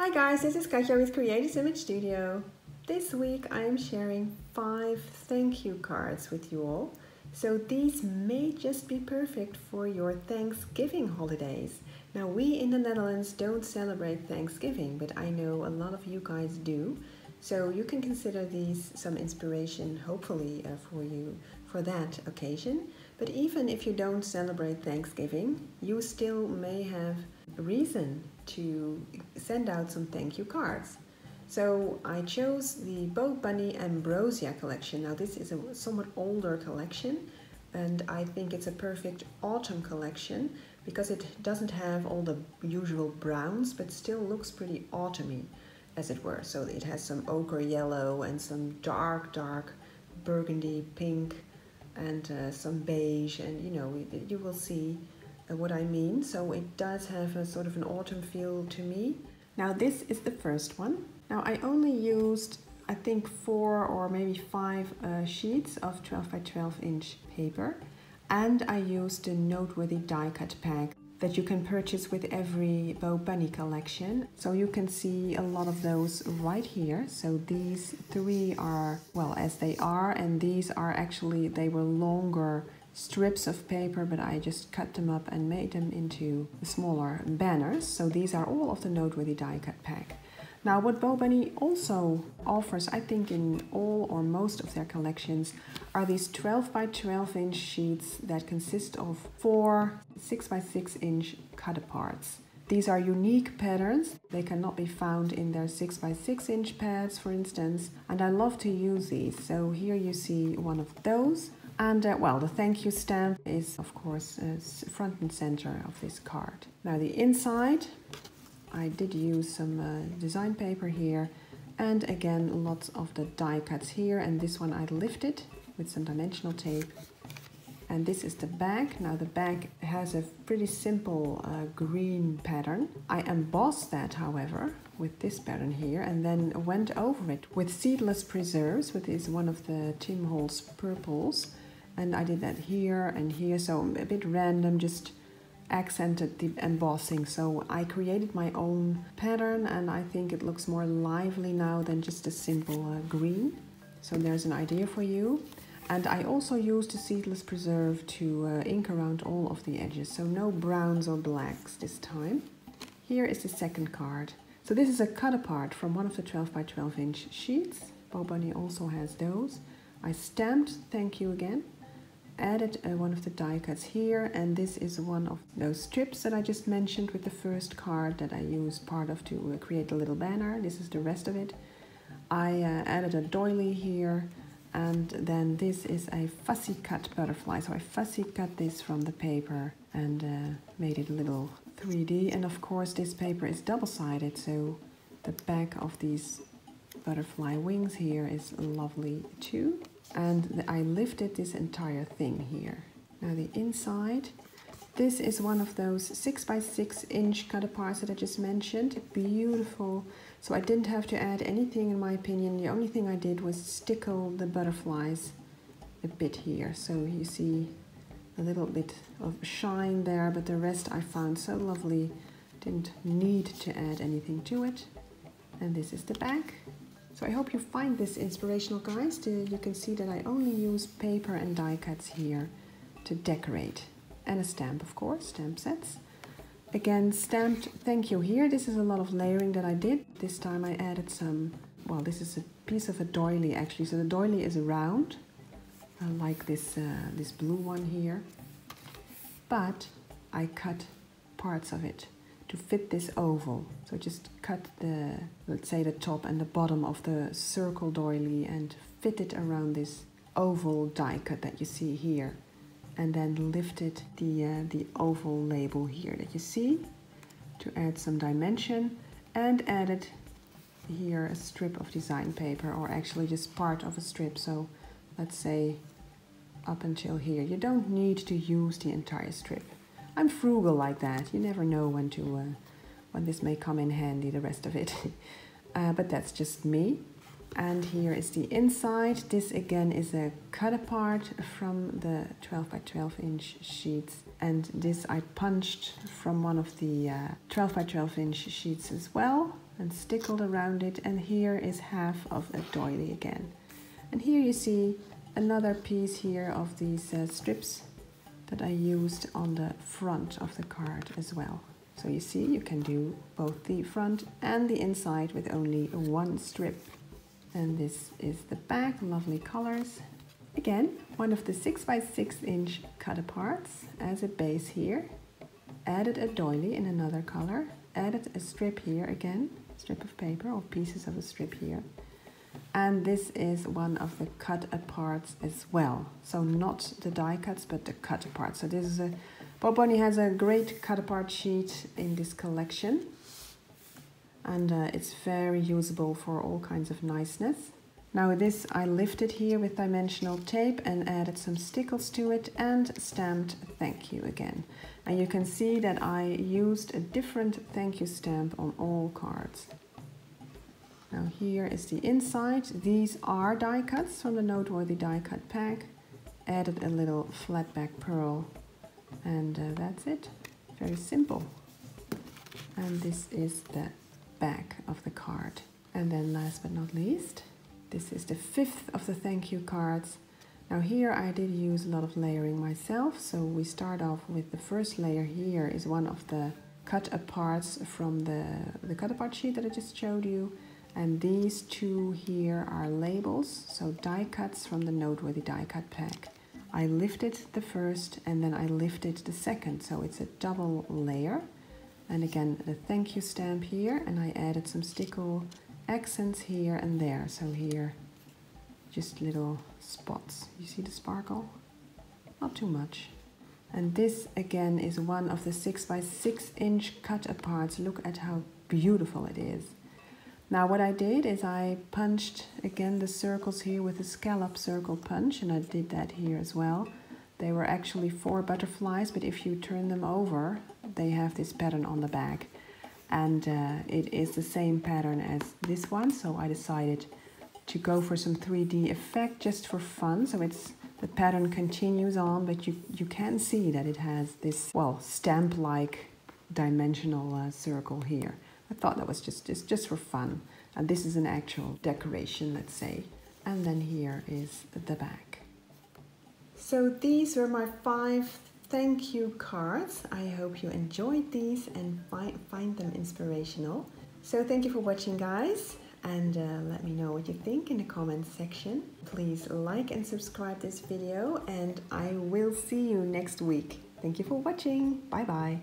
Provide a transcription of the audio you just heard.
Hi guys, this is Katja with Creative Image Studio. This week I am sharing 5 thank you cards with you all. So these may just be perfect for your Thanksgiving holidays. Now we in the Netherlands don't celebrate Thanksgiving, but I know a lot of you guys do. So you can consider these some inspiration, hopefully, for you for that occasion. But even if you don't celebrate Thanksgiving, you still may have a reason to send out some thank you cards. So I chose the Bo Bunny Ambrosia collection. Now this is a somewhat older collection, and I think it's a perfect autumn collection because it doesn't have all the usual browns, but still looks pretty autumny, as it were. So it has some ochre yellow and some dark burgundy pink and some beige, and you will see what I mean. So it does have a sort of an autumn feel to me. Now this is the first one. Now I only used, I think, 4 or maybe 5 sheets of 12 by 12 inch paper, and I used a noteworthy die cut pack that you can purchase with every Bo Bunny collection. So you can see a lot of those right here. So these 3 are, well, as they are, and these are actually, they were longer strips of paper, but I just cut them up and made them into smaller banners. So these are all of the noteworthy die cut pack. Now what Bo Bunny also offers, I think in all or most of their collections, are these 12 by 12 inch sheets that consist of 4 6 by 6 inch cut aparts. These are unique patterns. They cannot be found in their 6 by 6 inch pads, for instance, and I love to use these. So here you see one of those. And well, the thank you stamp is, of course, front and center of this card. Now the inside, I did use some design paper here, and again lots of the die cuts here, and this one I lifted with some dimensional tape. And this is the back. Now the back has a pretty simple green pattern. I embossed that, however, with this pattern here, and then went over it with seedless preserves, which is one of the Tim Holtz purples. And I did that here and here, so a bit random, just accented the embossing. So I created my own pattern, and I think it looks more lively now than just a simple green. So there's an idea for you. And I also used a seedless preserve to ink around all of the edges, so no browns or blacks this time. Here is the second card. So this is a cut apart from one of the 12 by 12 inch sheets. Bo Bunny also has those. I stamped thank you again, added one of the die cuts here, and this is one of those strips that I just mentioned with the first card that I used part of to create a little banner. This is the rest of it. I added a doily here, and then this is a fussy cut butterfly. So I fussy cut this from the paper and made it a little 3D. And of course this paper is double-sided, so the back of these butterfly wings here is lovely too. And I lifted this entire thing here. Now the inside, this is one of those 6 by 6 inch cut aparts that I just mentioned. Beautiful. So I didn't have to add anything, in my opinion. The only thing I did was stickle the butterflies a bit here. So you see a little bit of shine there, but the rest I found so lovely. Didn't need to add anything to it. And this is the back. So I hope you find this inspirational, guys. You can see that I only use paper and die cuts here to decorate. And a stamp, of course, stamp sets. Again, stamped thank you here. This is a lot of layering that I did. This time I added some, well, this is a piece of a doily actually. So the doily is round, like this, this blue one here. But I cut parts of it to fit this oval. So just cut the, let's say, the top and the bottom of the circle doily and fit it around this oval die cut that you see here. And then lifted the oval label here that you see to add some dimension, and added here a strip of design paper, or actually just part of a strip. So let's say up until here. You don't need to use the entire strip. I'm frugal like that. You never know when this may come in handy, the rest of it. But that's just me. And here is the inside. This again is a cut apart from the 12 by 12 inch sheets. And this I punched from one of the 12 by 12 inch sheets as well. and stickled around it, and here is half of a doily again. And here you see another piece here of these strips that I used on the front of the card as well. So you see, you can do both the front and the inside with only one strip. And this is the back, lovely colors. Again, one of the 6 by 6 inch cut aparts as a base here. Added a doily in another color. Added a strip here again, strip of paper or pieces of a strip here. And this is one of the cut aparts as well. So not the die cuts, but the cut apart. So this is Bob Bunny has a great cut apart sheet in this collection. And it's very usable for all kinds of niceness. Now this I lifted here with dimensional tape and added some stickles to it and stamped thank you again. And you can see that I used a different thank you stamp on all cards. Now here is the inside. These are die cuts from the Noteworthy die cut pack. Added a little flat back pearl and that's it. Very simple. And this is the back of the card. And then last but not least, this is the 5th of the thank you cards. Now here I did use a lot of layering myself. So we start off with the first layer here is one of the cut aparts from the cut apart sheet that I just showed you. And these two here are labels, so die cuts from the Noteworthy die cut pack. I lifted the first and then I lifted the second, so it's a double layer. And again, the thank you stamp here, and I added some stickle accents here and there. So here, just little spots. You see the sparkle? Not too much. And this again is one of the 6 by 6 inch cut aparts. Look at how beautiful it is. Now what I did is I punched again the circles here with a scallop circle punch, and I did that here as well. They were actually 4 butterflies, but if you turn them over, they have this pattern on the back. And it is the same pattern as this one, so I decided to go for some 3D effect just for fun. So the pattern continues on, but you can see that it has this, well, stamp-like dimensional circle here. I thought that was just for fun. And this is an actual decoration, let's say. And then here is the back. So these were my 5 thank you cards. I hope you enjoyed these and find them inspirational. So thank you for watching, guys. And let me know what you think in the comments section. Please like and subscribe this video, and I will see you next week. Thank you for watching. Bye bye.